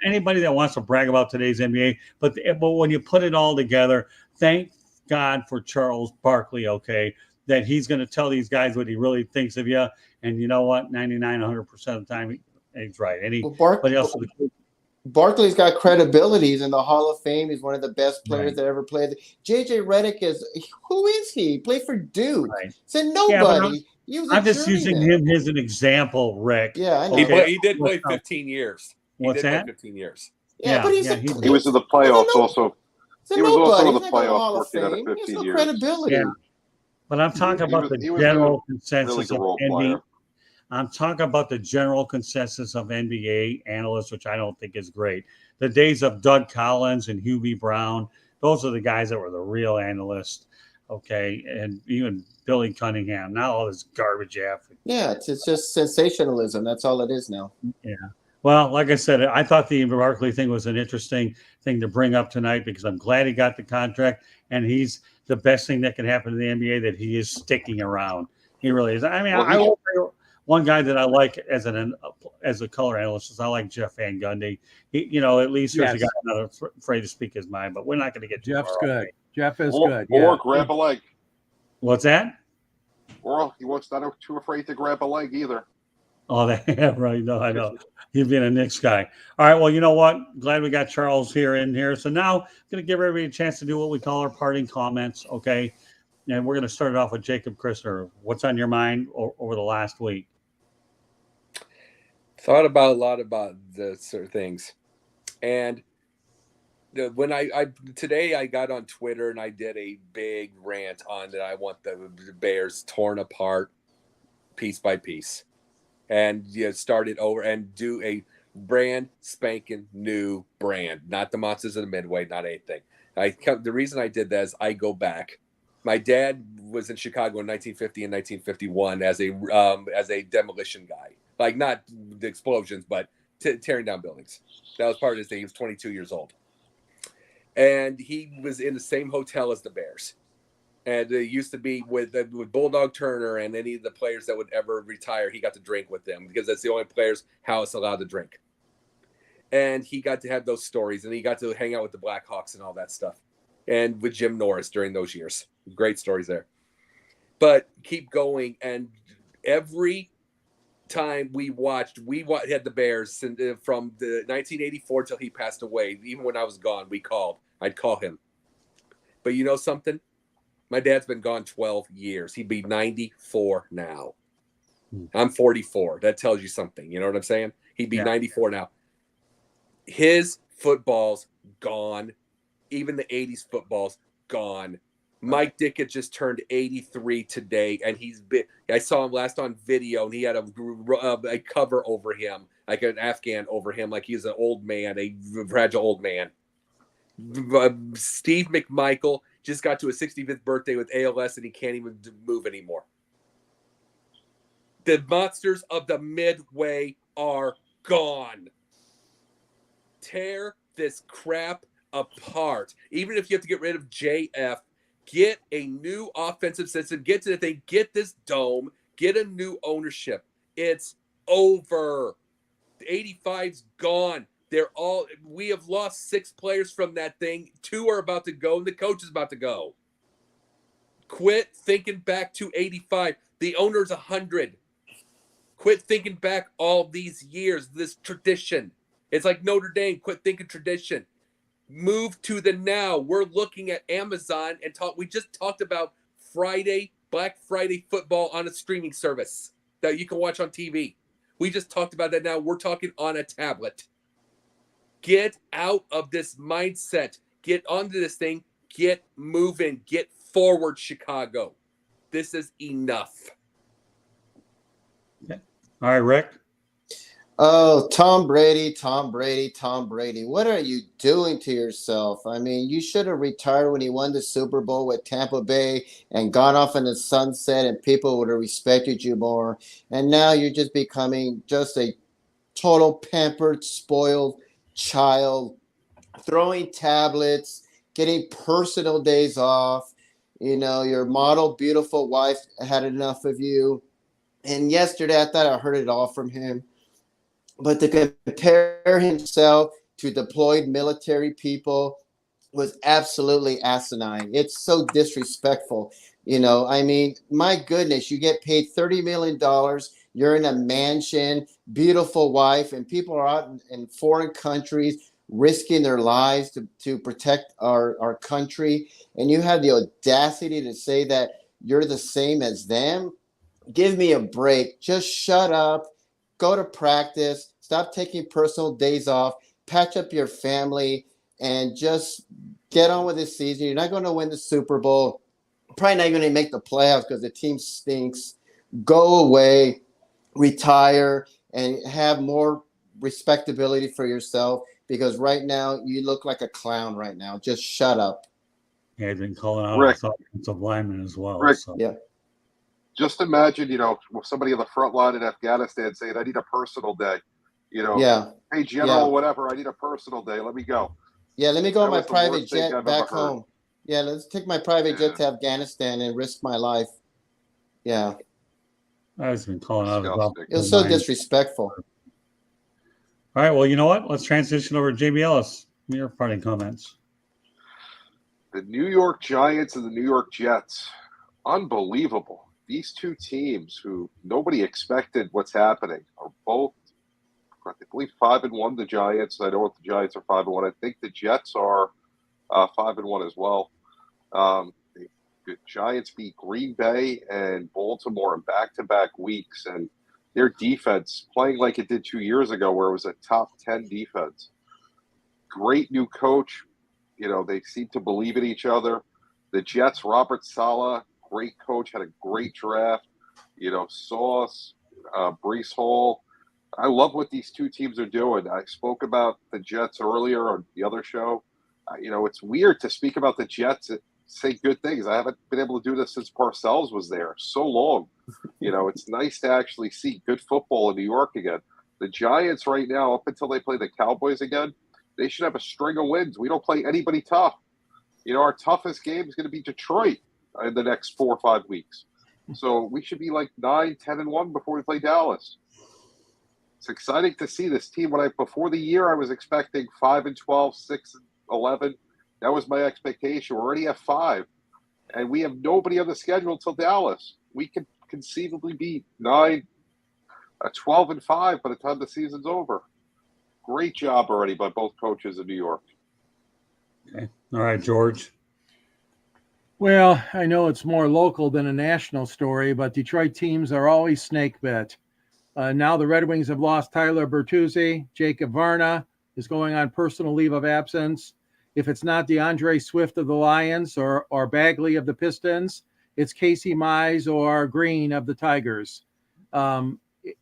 Anybody that wants to brag about today's NBA, but when you put it all together, thank God for Charles Barkley, okay, that he's going to tell these guys what he really thinks of you. And you know what? 99, 100% of the time, he's right. Barkley's got credibility. He's in the Hall of Fame. He's one of the best players that ever played. JJ Redick who is he? He played for Duke. Right. Said nobody. I'm just using him as an example, Rick. Yeah, I know. He did play 15 years. What's that? 15 years. Yeah, but he was in the playoffs also. He was also in the playoffs 14 out of 15 years. Credibility. Yeah. But I'm talking about the general consensus of NBA. I'm talking about the general consensus of NBA analysts, which I don't think is great. The days of Doug Collins and Hubie Brown, those are the guys that were the real analysts, okay? And even Billy Cunningham. Now all this garbage after. Yeah, it's just sensationalism. That's all it is now. Yeah. Well, like I said, I thought the Barkley thing was an interesting thing to bring up tonight because I'm glad he got the contract, and he's the best thing that can happen to the NBA that he is sticking around. He really is. I mean, I will say one guy that I like as a color analyst is I like Jeff Van Gundy. He, at least here's a guy not afraid to speak his mind, but we're not going to get Jeff's good. Jeff is good. Or grab a leg. What's that? Or he was not too afraid to grab a leg either. Oh, right. No, I know. He's being a Knicks guy. All right. Well, you know what? Glad we got Charles in here. So now I'm going to give everybody a chance to do what we call our parting comments. Okay. And we're going to start it off with Jacob Christner. What's on your mind over the last week? Thought about a lot about the sort of things. And when today I got on Twitter and I did a big rant on that I want the Bears torn apart piece by piece. And start it over and do a brand spanking new brand, not the Monsters of the Midway, not anything. The reason I did that is I go back. My dad was in Chicago in 1950 and 1951 as a demolition guy, like not the explosions, but tearing down buildings. That was part of his thing. He was 22 years old, and he was in the same hotel as the Bears. And it used to be with Bulldog Turner and any of the players that would ever retire, he got to drink with them because that's the only players house allowed to drink. And he got to have those stories, and he got to hang out with the Blackhawks and all that stuff. And with Jim Norris during those years. Great stories there. But keep going, and every time we had the Bears from the 1984 till he passed away. Even when I was gone, I'd call him. But you know something? My dad's been gone 12 years. He'd be 94 now. I'm 44. That tells you something. You know what I'm saying? He'd be 94 now. His football's gone. Even the 80s football's gone. Mike Dickett just turned 83 today, and I saw him last on video, and he had a cover over him, like an Afghan over him, like he's an old man, a fragile old man. Steve McMichael just got to his 65th birthday with ALS, and he can't even move anymore. The Monsters of the Midway are gone. Tear this crap apart. Even if you have to get rid of JF, get a new offensive system, get to the thing, get this dome, get a new ownership. It's over. The 85's gone. We have lost 6 players from that thing. 2 are about to go, and the coach is about to go. Quit thinking back to 85. The owner's 100. Quit thinking back all these years, this tradition. It's like Notre Dame, quit thinking tradition. Move to the now. We're looking at Amazon and we just talked about Black Friday football on a streaming service that you can watch on TV. We just talked about that now. We're talking on a tablet. Get out of this mindset. Get onto this thing. Get moving. Get forward, Chicago. This is enough. Okay. All right, Rick. Oh, Tom Brady. What are you doing to yourself? I mean, you should have retired when he won the Super Bowl with Tampa Bay and gone off in the sunset, and people would have respected you more. And now you're just becoming just a total pampered, spoiled child, throwing tablets, getting personal days off. You know, your model, beautiful wife had enough of you. And yesterday, I thought I heard it all from him. But to compare himself to deployed military people was absolutely asinine. It's so disrespectful. You know, I mean, my goodness, you get paid $30 million. You're in a mansion, beautiful wife, and people are out in foreign countries risking their lives to protect our country. And you have the audacity to say that you're the same as them? Give me a break. Just shut up. Go to practice, stop taking personal days off, patch up your family, and just get on with this season. You're not going to win the Super Bowl. Probably not going to make the playoffs because the team stinks. Go away, retire, and have more respectability for yourself, because right now you look like a clown right now. Just shut up. Yeah, he's been calling out Rick. offensive lineman as well. Rick. So. Yeah. Just imagine, you know, somebody on the front line in Afghanistan saying, I need a personal day. You know, Yeah. Hey, General, whatever, I need a personal day. Let me go. Yeah, let me go on my was the private worst thing jet I've back ever heard. home. Yeah, let's take my private jet to Afghanistan and risk my life. Yeah. I've been calling out Disgusting. It was so disrespectful. All right, well, you know what? Let's transition over to JB Ellis. Your parting comments. The New York Giants and the New York Jets. Unbelievable. These two teams who nobody expected what's happening are both, I believe, 5-1, the Giants. I know what the Giants are 5-1. I think the Jets are 5-1 as well. The Giants beat Green Bay and Baltimore in back-to-back weeks, and their defense playing like it did 2 years ago, where it was a top 10 defense. Great new coach. You know, they seem to believe in each other. The Jets, Robert Saleh, great coach, had a great draft. You know, Sauce, Breece Hall. I love what these two teams are doing. I spoke about the Jets earlier on the other show. You know, it's weird to speak about the Jets and say good things. I haven't been able to do this since Parcells was there so long. You know, it's nice to actually see good football in New York again. The Giants right now, up until they play the Cowboys again, they should have a string of wins. We don't play anybody tough. You know, our toughest game is going to be Detroit in the next 4 or 5 weeks. So we should be like 9-10-1 before we play Dallas. It's exciting to see this team. Before the year, I was expecting 5-12, 6-11. That was my expectation. We're already at 5, and we have nobody on the schedule until Dallas. We could conceivably be 12-5 by the time the season's over. Great job already by both coaches in New York. Okay. All right, George. Well, I know it's more local than a national story, but Detroit teams are always snake bit. Now the Red Wings have lost Tyler Bertuzzi. Jacob Varna is going on personal leave of absence. If it's not DeAndre Swift of the Lions or Bagley of the Pistons, it's Casey Mize or Green of the Tigers.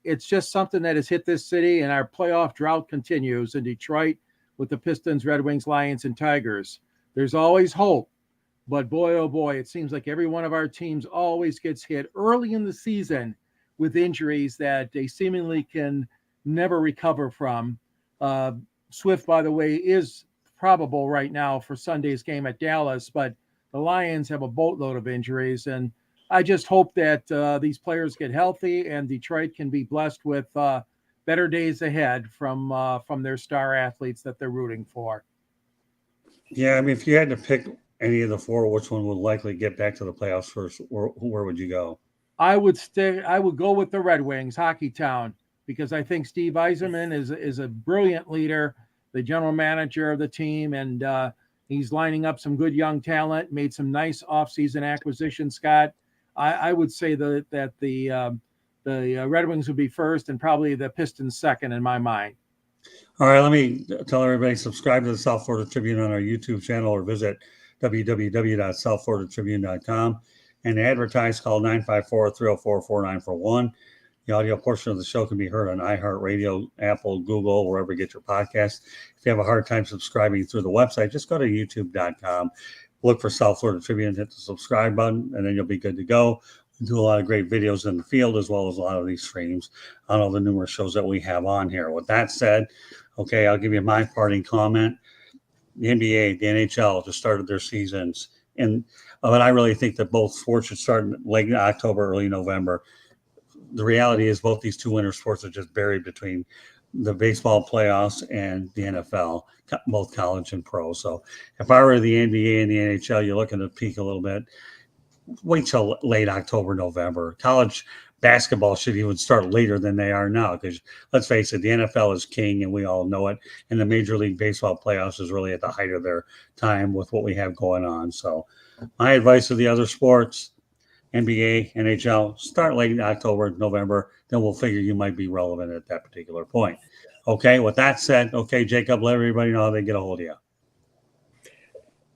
It's just something that has hit this city, and our playoff drought continues in Detroit with the Pistons, Red Wings, Lions, and Tigers. There's always hope, but boy, oh boy, it seems like every one of our teams always gets hit early in the season with injuries that they seemingly can never recover from. Swift, by the way, is probable right now for Sunday's game at Dallas, but the Lions have a boatload of injuries, and I just hope that these players get healthy and Detroit can be blessed with better days ahead from their star athletes that they're rooting for. Yeah, I mean, if you had to pick any of the four, which one would likely get back to the playoffs first, or where would you go? I would go with the Red Wings, Hockey Town. because I think Steve Yzerman is a brilliant leader, the general manager of the team, and he's lining up some good young talent, made some nice offseason acquisitions, Scott. I would say that the Red Wings would be first and probably the Pistons second in my mind. All right, let me tell everybody, subscribe to the South Florida Tribune on our YouTube channel or visit www.southfloridatribune.com and advertise, call 954-304-4941. The audio portion of the show can be heard on iHeartRadio, Apple, Google, wherever you get your podcasts. If you have a hard time subscribing through the website, just go to youtube.com, look for South Florida Tribune, hit the subscribe button, and then you'll be good to go. We do a lot of great videos in the field as well as a lot of these streams on all the numerous shows that we have on here. With that said, okay, I'll give you my parting comment. The NBA, the NHL just started their seasons. But I really think that both sports should start in late October, early November. The reality is both these two winter sports are just buried between the baseball playoffs and the NFL, both college and pro. So if I were the NBA and the NHL, you're looking to peak a little bit. Wait till late October, November. College basketball should even start later than they are now, because let's face it, the NFL is king and we all know it. And the Major League Baseball playoffs is really at the height of their time with what we have going on. So my advice to the other sports, NBA, NHL, start late October, November, then we'll figure you might be relevant at that particular point. Okay, with that said, okay, Jacob, let everybody know how they get a hold of you.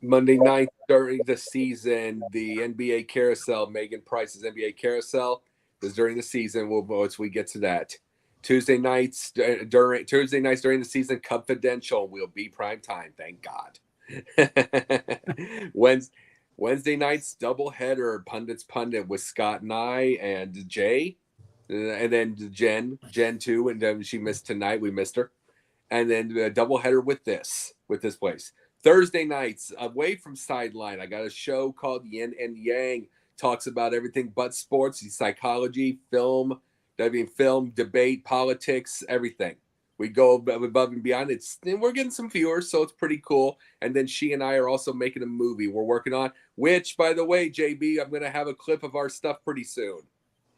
Monday night during the season, the NBA carousel, Megan Price's NBA carousel is during the season. Once we get to that. Tuesday nights during the season, Confidential will be prime time. Thank God. Wednesday nights, doubleheader, Pundit with Scott and I and Jay, and then Jen too, and then she missed tonight. We missed her, and then a doubleheader with this place. Thursday nights, away from Sideline, I got a show called Yin and Yang. Talks about everything but sports, psychology, film, debate, politics, everything. We go above and beyond. We're getting some viewers, so it's pretty cool. And then she and I are also making a movie we're working on, which, by the way, JB, I'm going to have a clip of our stuff pretty soon.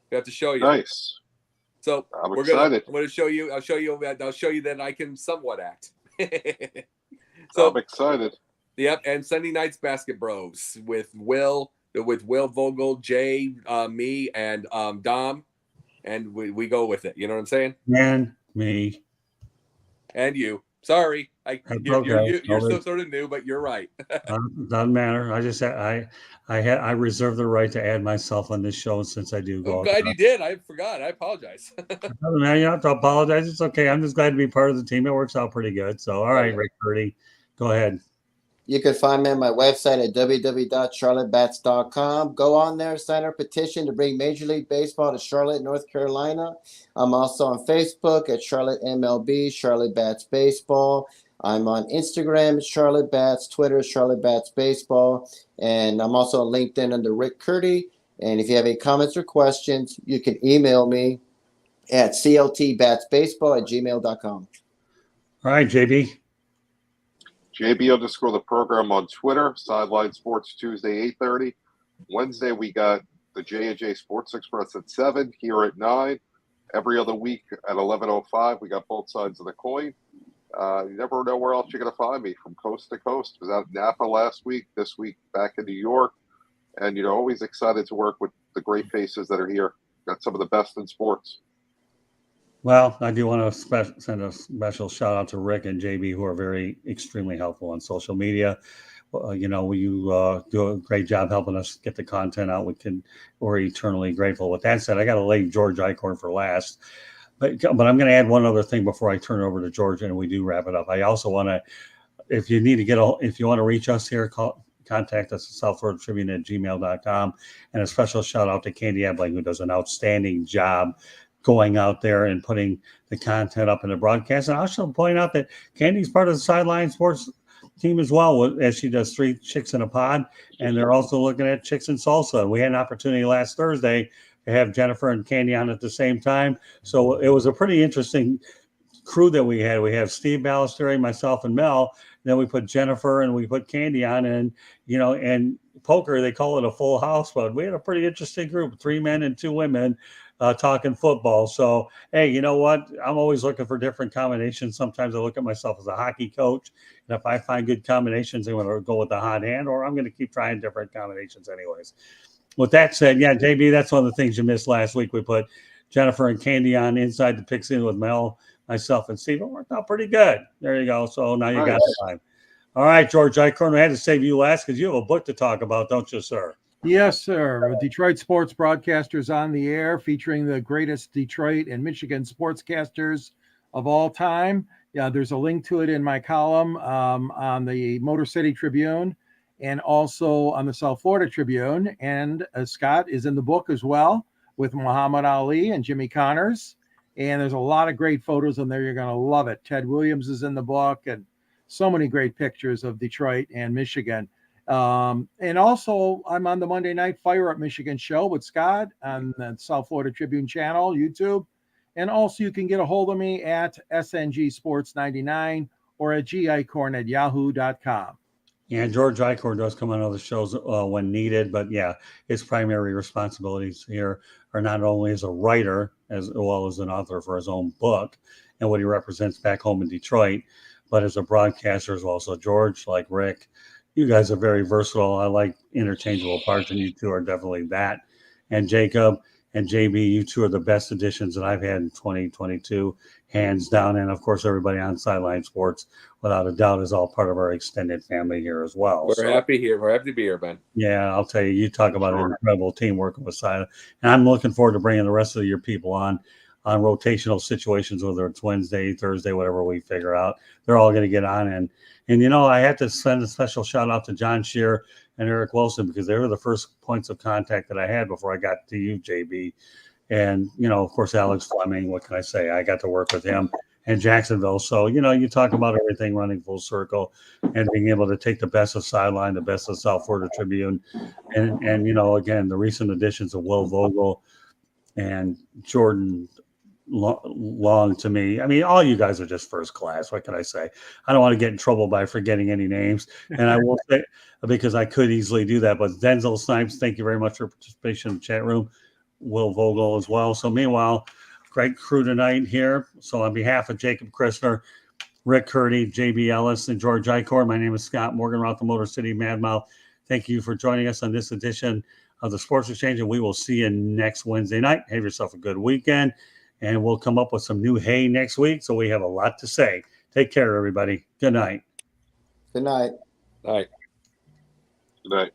We have to show you. Nice. So I'm excited. I'm going to show you. I'll show you that I can somewhat act. So I'm excited. Yep, and Sunday nights Basket Bros with Will Vogel, Jay, me, and Dom, and we go with it. You know what I'm saying? And me. And you. Sorry, you're so sort of new, but you're right. Doesn't matter. I just I reserve the right to add myself on this show since I do go. I'm glad you did. I forgot. I apologize. Doesn't matter. You don't have to apologize. It's okay. I'm just glad to be part of the team. It works out pretty good. So, all right, Rick Purdy, go ahead. You can find me on my website at www.charlottebats.com. Go on there, sign our petition to bring Major League Baseball to Charlotte, North Carolina. I'm also on Facebook at Charlotte MLB, Charlotte Bats Baseball. I'm on Instagram at Charlotte Bats, Twitter, Charlotte Bats Baseball. And I'm also on LinkedIn under Rick Curdy. And if you have any comments or questions, you can email me at cltbatsbaseball@gmail.com. All right, JB. JB_ the program on Twitter, Sideline Sports Tuesday, 8:30. Wednesday, we got the J&J Sports Express at 7, here at 9. Every other week at 11:05, we got both sides of the coin. You never know where else you're going to find me, from coast to coast. I was out in Napa last week, this week back in New York. And, always excited to work with the great faces that are here. Got some of the best in sports. Well, I do want to send a special shout out to Rick and JB, who are extremely helpful on social media. You do a great job helping us get the content out. We're eternally grateful. With that said, I got to lay George Eichhorn for last. But I'm going to add one other thing before I turn it over to George and we do wrap it up. I also want to, if you want to reach us here, contact us at southfloridatribune@gmail.com. And a special shout out to Candy Ebling, who does an outstanding job going out there and putting the content up in the broadcast. And I also point out that Candy's part of the Sideline Sports team as well, as she does 3 Chicks in a Pod, and they're also looking at Chicks and Salsa. We had an opportunity last Thursday to have Jennifer and Candy on at the same time, so it was a pretty interesting crew that we had. We have Steve Ballesteri, myself, and Mel. Then we put Jennifer and we put Candy on, and and poker, they call it a full house, but we had a pretty interesting group, 3 men and 2 women. talking football. So, hey, you know what? I'm always looking for different combinations. Sometimes I look at myself as a hockey coach, and if I find good combinations, I'm going to go with the hot hand, or I'm going to keep trying different combinations anyways. With that said, yeah, JB, that's one of the things you missed last week. We put Jennifer and Candy on Inside the Pigskin with Mel, myself, and Steve. It worked out pretty good. There you go. So now you got time. All right, George Eichhorn, I had to save you last because you have a book to talk about, don't you, sir? Yes, sir. Detroit Sports Broadcasters on the Air, featuring the greatest Detroit and Michigan sportscasters of all time. Yeah, there's a link to it in my column on the Motor City Tribune and also on the South Florida Tribune. And Scott is in the book as well with Muhammad Ali and Jimmy Connors. And there's a lot of great photos in there. You're going to love it. Ted Williams is in the book, and so many great pictures of Detroit and Michigan. And also, I'm on the Monday Night Fire Up Michigan show with Scott on the South Florida Tribune channel, YouTube. And also, you can get a hold of me at SNG Sports 99 or at gicorn@yahoo.com. Yeah, George Eichhorn does come on other shows when needed, but yeah, his primary responsibilities here are not only as a writer as well as an author for his own book and what he represents back home in Detroit, but as a broadcaster as well. So George, like Rick, you guys are very versatile. I like interchangeable parts, and you two are definitely that. And Jacob and JB, you two are the best additions that I've had in 2022, hands down. And of course, everybody on Sideline Sports, without a doubt, is all part of our extended family here as well. We're happy here. We're happy to be here, man. Yeah, I'll tell you, you talk about an incredible team working with Sideline. And I'm looking forward to bringing the rest of your people on rotational situations, whether it's Wednesday, Thursday, whatever we figure out. They're all going to get on. And you know, I had to send a special shout out to John Shear and Eric Wilson because they were the first points of contact that I had before I got to you, JB. And, you know, of course, Alex Fleming, what can I say? I got to work with him in Jacksonville. So, you know, you talk about everything running full circle and being able to take the best of Sideline, the best of South Florida Tribune. And you know, again, the recent additions of Will Vogel and Jordan Long to me. I mean, all you guys are just first class. What can I say? I don't want to get in trouble by forgetting any names. And I will say, because I could easily do that, but Denzel Snipes, thank you very much for participation in the chat room. Will Vogel as well. So meanwhile, great crew tonight here. So on behalf of Jacob Christner, Rick Curdy, JB Ellis, and George Eichhorn, my name is Scott Morganroth, the Motor City Madmouth. Thank you for joining us on this edition of the Sports Exchange, and we will see you next Wednesday night. Have yourself a good weekend, and we'll come up with some new hay next week, so we have a lot to say. Take care, everybody. Good night. Good night. All right. Good night.